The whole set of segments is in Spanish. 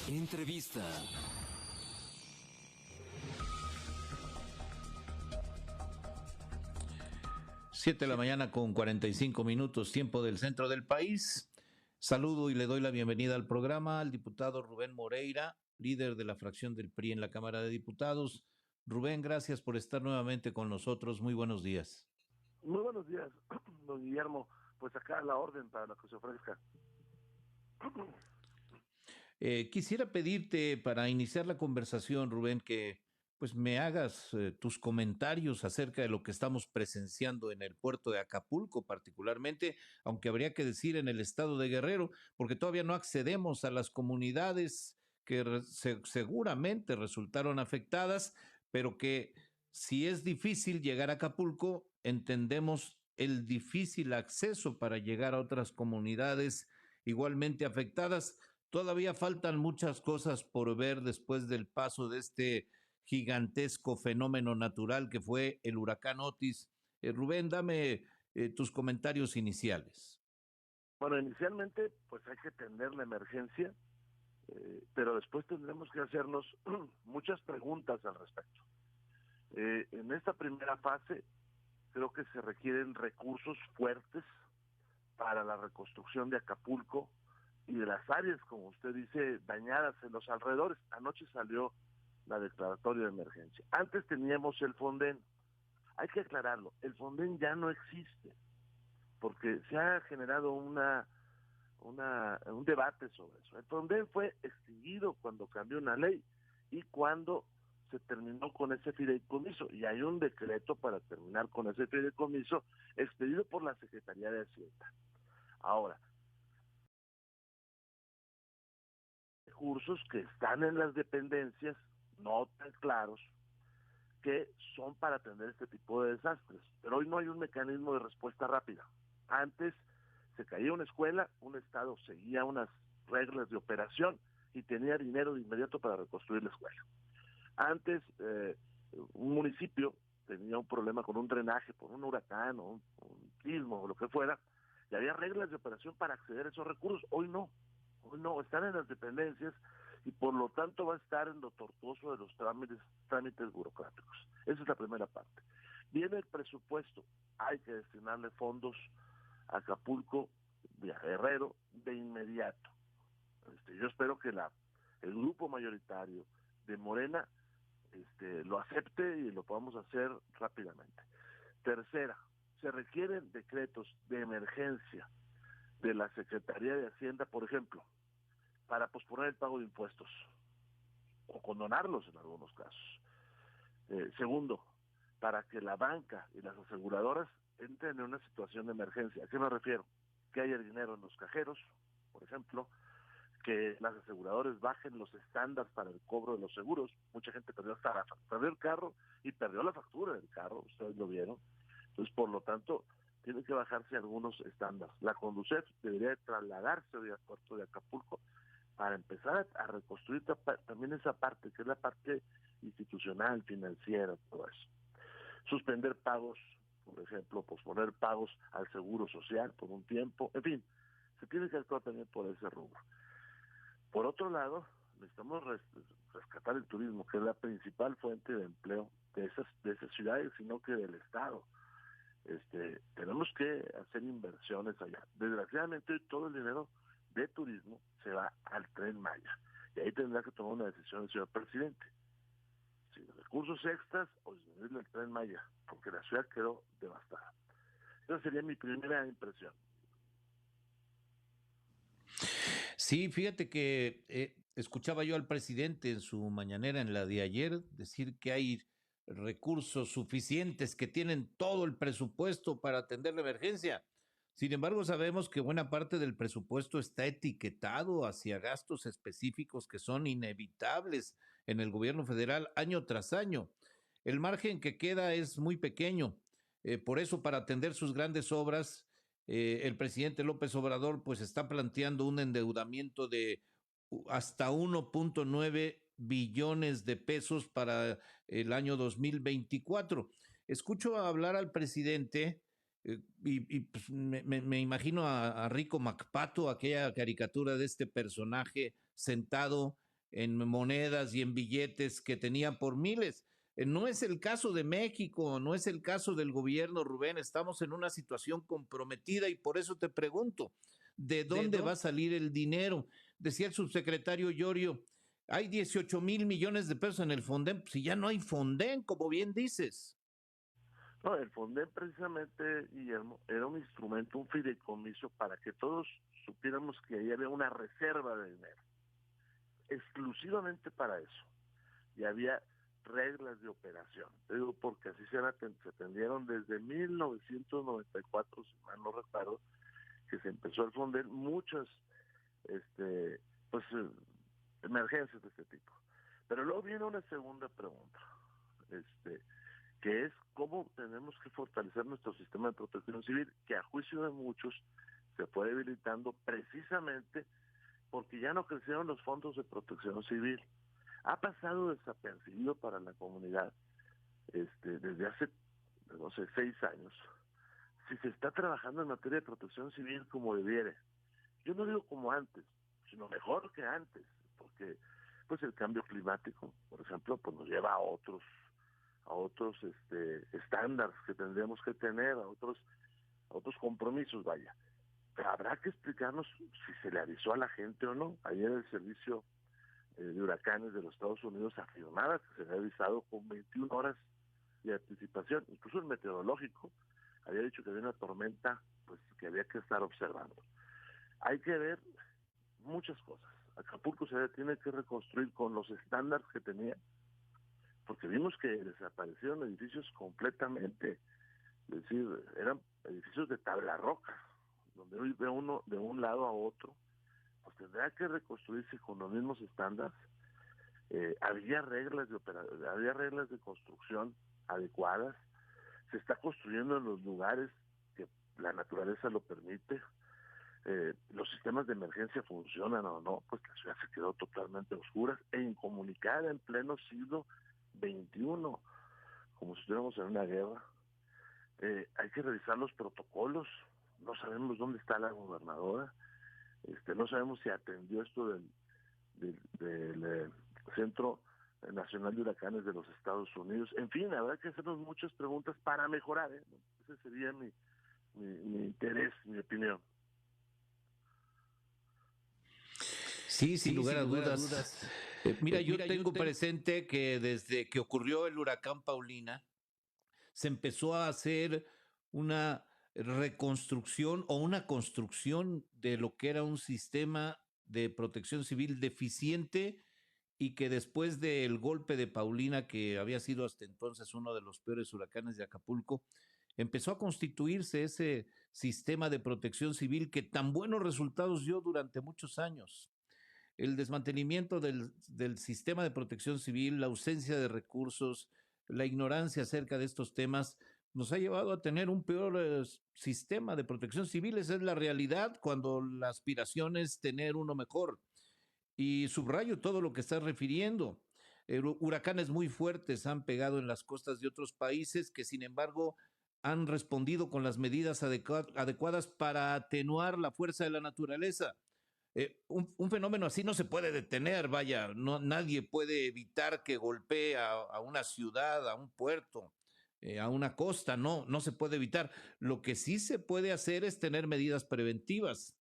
Entrevista. 7 de la mañana con 45 minutos, tiempo del centro del país. Saludo y le doy la bienvenida al programa al diputado Rubén Moreira, líder de la fracción del PRI en la Cámara de Diputados. Rubén, gracias por estar nuevamente con nosotros. Muy buenos días. Muy buenos días, don Guillermo. Pues acá la orden para lo que se ofrezca. Quisiera pedirte para iniciar la conversación, Rubén, que pues me hagas tus comentarios acerca de lo que estamos presenciando en el puerto de Acapulco, particularmente, aunque habría que decir en el estado de Guerrero, porque todavía no accedemos a las comunidades que seguramente resultaron afectadas, pero que si es difícil llegar a Acapulco, entendemos el difícil acceso para llegar a otras comunidades igualmente afectadas. Todavía faltan muchas cosas por ver después del paso de este gigantesco fenómeno natural que fue el huracán Otis. Rubén, dame tus comentarios iniciales. Bueno, inicialmente, pues hay que atender la emergencia, pero después tendremos que hacernos muchas preguntas al respecto. En esta primera fase, creo que se requieren recursos fuertes para la reconstrucción de Acapulco y de las áreas, como usted dice, dañadas en los alrededores. Anoche salió la declaratoria de emergencia. Antes teníamos el Fonden. Hay que aclararlo, el Fonden ya no existe, porque se ha generado un debate sobre eso. El Fonden fue extinguido cuando cambió una ley y cuando se terminó con ese fideicomiso, y hay un decreto para terminar con ese fideicomiso expedido por la Secretaría de Hacienda. Ahora, recursos que están en las dependencias, no tan claros, que son para atender este tipo de desastres. Pero hoy no hay un mecanismo de respuesta rápida. Antes se caía una escuela, un estado seguía unas reglas de operación y tenía dinero de inmediato para reconstruir la escuela. Antes un municipio tenía un problema con un drenaje por un huracán o un sismo o lo que fuera, y había reglas de operación para acceder a esos recursos. Hoy no, están en las dependencias y por lo tanto va a estar en lo tortuoso de los trámites burocráticos. Esa es la primera parte. Viene el presupuesto, hay que destinarle fondos a Acapulco, de Guerrero, de inmediato. Yo espero que el grupo mayoritario de Morena lo acepte y lo podamos hacer rápidamente. Tercera, se requieren decretos de emergencia de la Secretaría de Hacienda, por ejemplo, para posponer el pago de impuestos o condonarlos en algunos casos. Segundo, para que la banca y las aseguradoras entren en una situación de emergencia. ¿A qué me refiero? Que haya dinero en los cajeros, por ejemplo, que las aseguradoras bajen los estándares para el cobro de los seguros. Mucha gente perdió el carro y perdió la factura del carro, ustedes lo vieron. Entonces, por lo tanto, tienen que bajarse algunos estándares. La Conducef debería de trasladarse hoy al puerto de Acapulco para empezar a reconstruir también esa parte, que es la parte institucional, financiera, todo eso. Suspender pagos, por ejemplo, posponer pagos al seguro social por un tiempo, en fin, se tiene que actuar también por ese rubro. Por otro lado, necesitamos rescatar el turismo, que es la principal fuente de empleo de esas ciudades, sino que del Estado. Tenemos que hacer inversiones allá. Desgraciadamente, todo el dinero de turismo se va al Tren Maya, y ahí tendrá que tomar una decisión el señor presidente. Si los recursos extras o disminuir el Tren Maya, porque la ciudad quedó devastada. Esa sería mi primera impresión. Sí, fíjate que escuchaba yo al presidente en su mañanera, en la de ayer, decir que hay recursos suficientes, que tienen todo el presupuesto para atender la emergencia. Sin embargo, sabemos que buena parte del presupuesto está etiquetado hacia gastos específicos que son inevitables en el gobierno federal año tras año. El margen que queda es muy pequeño. Por eso, para atender sus grandes obras, el presidente López Obrador pues está planteando un endeudamiento de hasta 1.9 billones de pesos para el año 2024. Escucho hablar al presidente y pues me imagino a Rico MacPato, aquella caricatura de este personaje sentado en monedas y en billetes que tenían por miles. No es el caso de México, no es el caso del gobierno, Rubén. Estamos en una situación comprometida y por eso te pregunto, ¿de dónde va a salir el dinero? Decía el subsecretario Llorio, hay 18,000 millones de pesos en el Fonden, si ya no hay Fonden, como bien dices. No, el Fonden precisamente, Guillermo, era un instrumento, un fideicomiso para que todos supiéramos que ahí había una reserva de dinero, exclusivamente para eso. Y había reglas de operación. Te digo porque así se atendieron desde 1994, si mal no recuerdo, que se empezó a Fonden muchas pues emergencias de este tipo. Pero luego viene una segunda pregunta, que es cómo tenemos que fortalecer nuestro sistema de protección civil, que a juicio de muchos se fue debilitando precisamente porque ya no crecieron los fondos de protección civil. Ha pasado desapercibido para la comunidad desde hace, no sé, 6 años. Si se está trabajando en materia de protección civil como debiere, yo no digo como antes, sino mejor que antes, porque pues el cambio climático, por ejemplo, pues nos lleva a otros estándares que tendríamos que tener, a otros compromisos, vaya. Pero habrá que explicarnos si se le avisó a la gente o no. Ayer el servicio de huracanes de los Estados Unidos afirmaba que se le había avisado con 21 horas de anticipación. Incluso el meteorológico había dicho que había una tormenta, pues que había que estar observando. Hay que ver muchas cosas. Acapulco se tiene que reconstruir con los estándares que tenía, porque vimos que desaparecieron edificios completamente, es decir, eran edificios de tabla roca, donde hoy ve uno de un lado a otro, pues tendrá que reconstruirse con los mismos estándares. Había reglas había reglas de construcción adecuadas, se está construyendo en los lugares que la naturaleza lo permite. Los sistemas de emergencia funcionan o no, pues la ciudad se quedó totalmente oscura e incomunicada en pleno siglo XXI, como si estuviéramos en una guerra. Hay que revisar los protocolos, no sabemos dónde está la gobernadora, no sabemos si atendió esto del Centro Nacional de Huracanes de los Estados Unidos. En fin, habrá que hacernos muchas preguntas para mejorar, ¿eh? Ese sería mi interés, mi opinión. Sí, sin lugar a dudas. Mira, yo tengo presente que desde que ocurrió el huracán Paulina, se empezó a hacer una reconstrucción o una construcción de lo que era un sistema de protección civil deficiente y que después del golpe de Paulina, que había sido hasta entonces uno de los peores huracanes de Acapulco, empezó a constituirse ese sistema de protección civil que tan buenos resultados dio durante muchos años. El desmantelamiento del sistema de protección civil, la ausencia de recursos, la ignorancia acerca de estos temas, nos ha llevado a tener un peor sistema de protección civil. Esa es la realidad cuando la aspiración es tener uno mejor. Y subrayo todo lo que estás refiriendo. Huracanes muy fuertes han pegado en las costas de otros países que, sin embargo, han respondido con las medidas adecuadas para atenuar la fuerza de la naturaleza. Un fenómeno así no se puede detener, vaya, no, nadie puede evitar que golpee a una ciudad, a un puerto, a una costa, no se puede evitar. Lo que sí se puede hacer es tener medidas preventivas.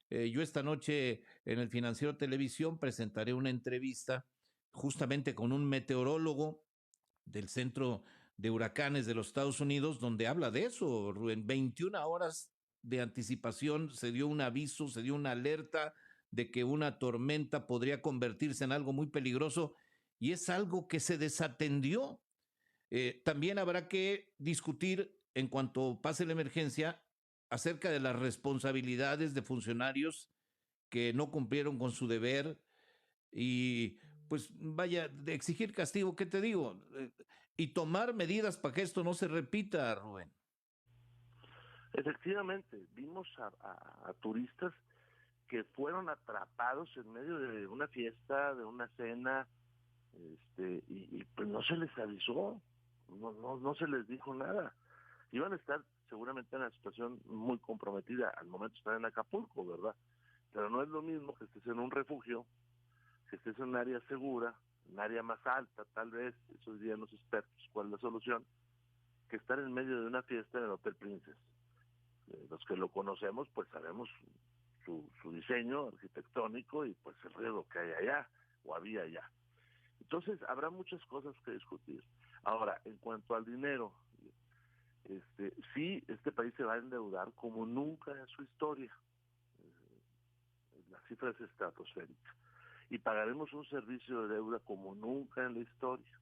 Yo esta noche en el Financiero Televisión presentaré una entrevista justamente con un meteorólogo del Centro de Huracanes de los Estados Unidos, donde habla de eso. En 21 horas de anticipación se dio un aviso, se dio una alerta de que una tormenta podría convertirse en algo muy peligroso y es algo que se desatendió. También habrá que discutir en cuanto pase la emergencia acerca de las responsabilidades de funcionarios que no cumplieron con su deber y pues vaya, de exigir castigo, ¿qué te digo? Y tomar medidas para que esto no se repita, Rubén. Efectivamente, vimos a turistas que fueron atrapados en medio de una fiesta, de una cena, y pues no se les avisó, no se les dijo nada. Iban a estar seguramente en una situación muy comprometida al momento de estar en Acapulco, ¿verdad? Pero no es lo mismo que estés en un refugio, que estés en un área segura, un área más alta, tal vez, eso dirían los expertos, ¿cuál es la solución? Que estar en medio de una fiesta en el Hotel Princess. Los que lo conocemos, pues sabemos su diseño arquitectónico y pues el riesgo que hay allá, o había allá. Entonces, habrá muchas cosas que discutir. Ahora, en cuanto al dinero, sí, este país se va a endeudar como nunca en su historia. La cifra es estratosférica. Y pagaremos un servicio de deuda como nunca en la historia.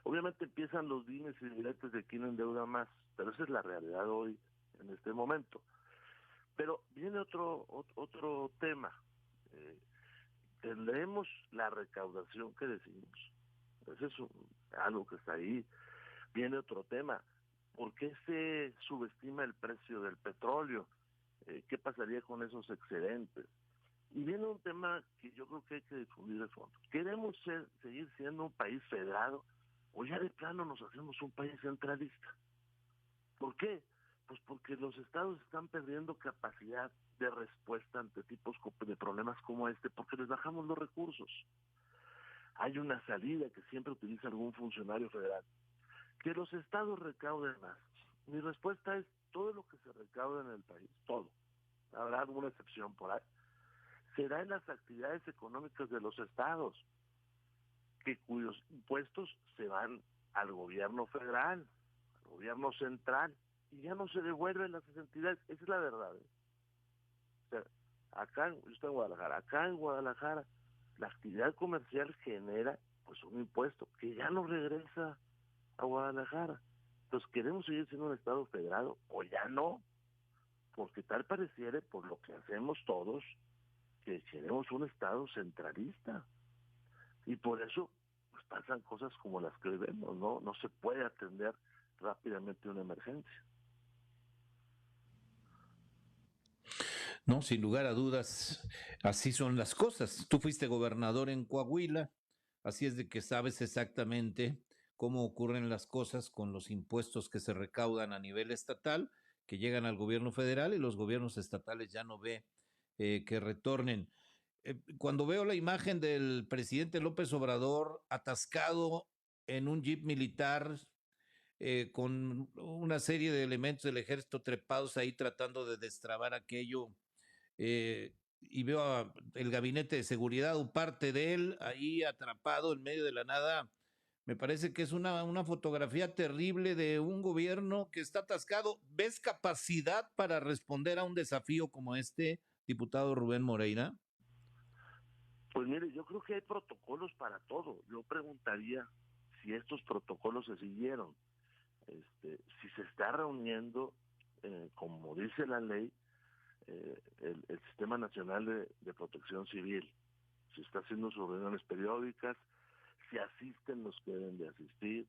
Obviamente empiezan los dimes y diretes de quién endeuda más, pero esa es la realidad hoy, en este momento. Pero viene otro tema. Tendremos la recaudación que decimos. Eso es algo que está ahí. Viene otro tema. ¿Por qué se subestima el precio del petróleo? ¿Qué pasaría con esos excedentes? Y viene un tema que yo creo que hay que difundir de fondo. ¿Queremos seguir siendo un país federado o ya de plano nos hacemos un país centralista? ¿Por qué? Pues porque los estados están perdiendo capacidad de respuesta ante tipos de problemas como este, porque les bajamos los recursos. Hay una salida que siempre utiliza algún funcionario federal. Que los estados recauden más. Mi respuesta es todo lo que se recauda en el país, todo. Habrá alguna excepción por ahí. Será en las actividades económicas de los estados, cuyos impuestos se van al gobierno federal, al gobierno central, y ya no se devuelven las entidades. Esa es la verdad. O sea, yo estoy en Guadalajara, la actividad comercial genera pues un impuesto que ya no regresa a Guadalajara. Entonces, ¿queremos seguir siendo un estado federado o ya no? Porque tal pareciera, por lo que hacemos todos, que queremos un estado centralista. Y por eso pues pasan cosas como las que vemos, ¿no? No se puede atender rápidamente una emergencia. No, sin lugar a dudas, así son las cosas. Tú fuiste gobernador en Coahuila, así es de que sabes exactamente cómo ocurren las cosas con los impuestos que se recaudan a nivel estatal, que llegan al gobierno federal y los gobiernos estatales ya no ve que retornen. Cuando veo la imagen del presidente López Obrador atascado en un jeep militar con una serie de elementos del ejército trepados ahí tratando de destrabar aquello, y veo el gabinete de seguridad o parte de él ahí atrapado en medio de la nada. Me parece que es una fotografía terrible de un gobierno que está atascado. ¿Ves capacidad para responder a un desafío como este, diputado Rubén Moreira? Pues mire, yo creo que hay protocolos para todo. Yo preguntaría si estos protocolos se siguieron. Si se está reuniendo, como dice la ley, el Sistema Nacional de Protección Civil, si está haciendo sus reuniones periódicas, si asisten los que deben de asistir,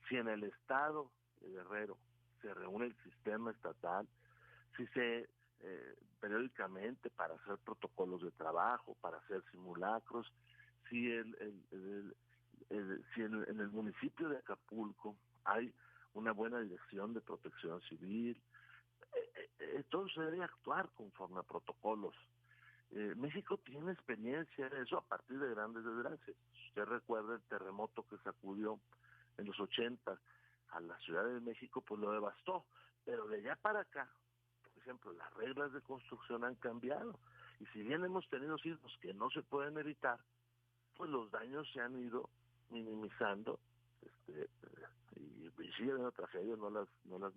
si en el estado de Guerrero se reúne el sistema estatal, si se periódicamente para hacer protocolos de trabajo, para hacer simulacros, si si en el municipio de Acapulco hay una buena dirección de protección civil, todo se debe actuar conforme a protocolos. México tiene experiencia en eso a partir de grandes desgracias. Usted recuerda el terremoto que sacudió en los 80 a la Ciudad de México, pues lo devastó. Pero de allá para acá, por ejemplo, las reglas de construcción han cambiado. Y si bien hemos tenido sismos que no se pueden evitar, pues los daños se han ido minimizando. Y sigue habiendo tragedias, no las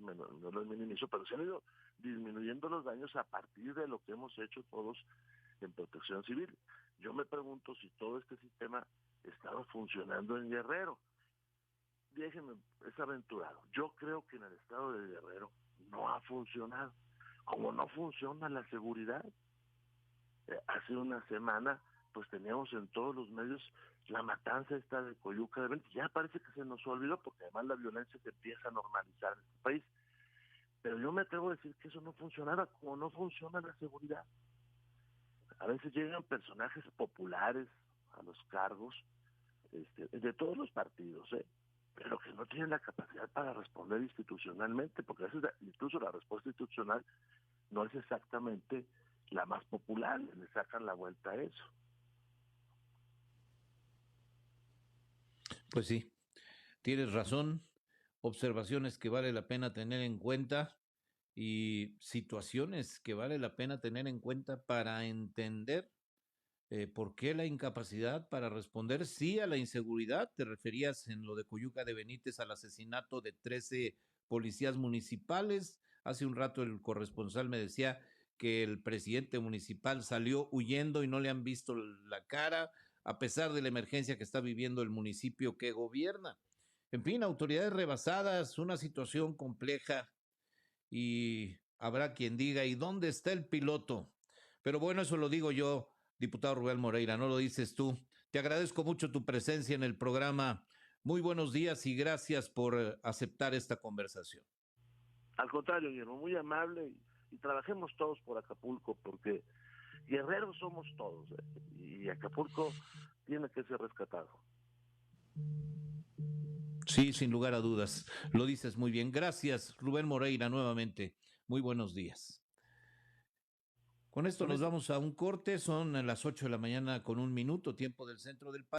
minimizo, pero se han ido disminuyendo los daños a partir de lo que hemos hecho todos en protección civil. Yo me pregunto si todo este sistema estaba funcionando en Guerrero. Déjenme, es aventurado. Yo creo que en el estado de Guerrero no ha funcionado. Como no funciona la seguridad. Hace una semana, pues teníamos en todos los medios la matanza esta de Coyuca de Benítez. Ya parece que se nos olvidó, porque además la violencia se empieza a normalizar en este país. Pero yo me atrevo a decir que eso no funcionaba, como no funciona la seguridad. A veces llegan personajes populares a los cargos, de todos los partidos, pero que no tienen la capacidad para responder institucionalmente, porque a veces incluso la respuesta institucional no es exactamente la más popular, le sacan la vuelta a eso. Pues sí, tienes razón, observaciones que vale la pena tener en cuenta y situaciones que vale la pena tener en cuenta para entender por qué la incapacidad para responder sí a la inseguridad. Te referías en lo de Coyuca de Benítez al asesinato de 13 policías municipales. Hace un rato el corresponsal me decía que el presidente municipal salió huyendo y no le han visto la cara, a pesar de la emergencia que está viviendo el municipio que gobierna. En fin, autoridades rebasadas, una situación compleja y habrá quien diga, ¿y dónde está el piloto? Pero bueno, eso lo digo yo, diputado Rubén Moreira, no lo dices tú. Te agradezco mucho tu presencia en el programa. Muy buenos días y gracias por aceptar esta conversación. Al contrario, Guillermo, muy amable y trabajemos todos por Acapulco, porque guerreros somos todos, y Acapulco tiene que ser rescatado. Sí, sin lugar a dudas. Lo dices muy bien. Gracias, Rubén Moreira, nuevamente. Muy buenos días. Con esto Con nos esto vamos a un corte. Son las 8 de la mañana con un minuto, tiempo del centro del país.